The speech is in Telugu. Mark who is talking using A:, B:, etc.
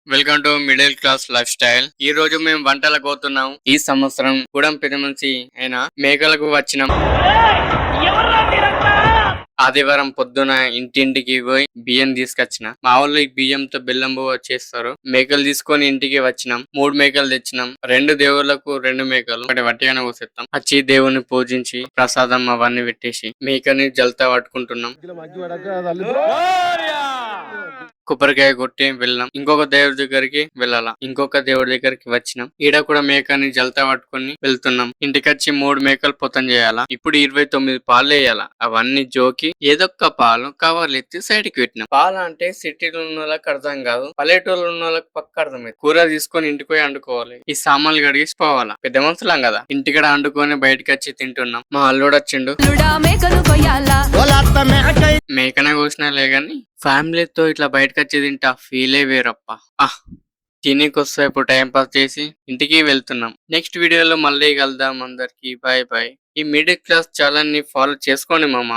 A: Welcome to middle class life style. ఈ రోజు మేము వంటలకు పోతున్నాం. ఈ సంవత్సరం గుడం పెరుమంచి అయిన మేకలకు వచ్చినాం. ఆదివారం పొద్దున ఇంటింటికి పోయి బియ్యం తీసుకొచ్చిన. మా వాళ్ళు ఈ బియ్యంతో బెల్లం బువ్వ చేస్తారు. మేకలు తీసుకొని ఇంటికి వచ్చినాం. 3 మేకలు తెచ్చినాం. 2 దేవుళ్లకు 2 మేకలు, ఒకటి వట్టిగానే కోసేస్తాం. వచ్చి దేవుని పూజించి ప్రసాదం అవన్నీ పెట్టేసి మేకని జల్తా పట్టుకుంటున్నాం. కొబ్బరికాయ కొట్టి వెళ్ళాం. ఇంకొక దేవుడి దగ్గరికి వెళ్ళాలా. ఇంకొక దేవుడి దగ్గరికి వచ్చినాం. ఈడ కూడా మేకని జల్తా పట్టుకొని వెళ్తున్నాం. ఇంటికొచ్చి 3 మేకలు పొతం చేయాలా. ఇప్పుడు 29 పాలు వేయాలా. అవన్నీ జోకి ఏదొక్క పాలు కవర్లు ఎత్తి సైడ్ కి పెట్టినాం. పాలు అంటే సిటీలో ఉన్న వాళ్ళకి అర్థం కాదు, పల్లెటూరులో ఉన్న వాళ్ళకి పక్క అర్థమైంది. కూర తీసుకొని ఇంటికి పోయి వండుకోవాలి. ఈ సామాన్లు కడిగేసి పోవాలా. పెద్ద మనుషులం కదా, ఇంటికడ వండుకొని బయటకు వచ్చి తింటున్నాం. మా అల్లుడు వచ్చిండు. మేకనే కోసినాలే గాని ఫ్యామిలీతో ఇట్లా బయటకు వచ్చి తింటా ఫీలే వేరప్ప. తినేకొస్తా ఇప్పుడు టైం పాస్ చేసి ఇంటికి వెళ్తున్నాం. నెక్స్ట్ వీడియోలో మళ్ళీ కలుద్దాం. అందరికి బాయ్ బాయ్. ఈ మిడిల్ క్లాస్ ఛానల్ ని ఫాలో చేసుకోండి మామ.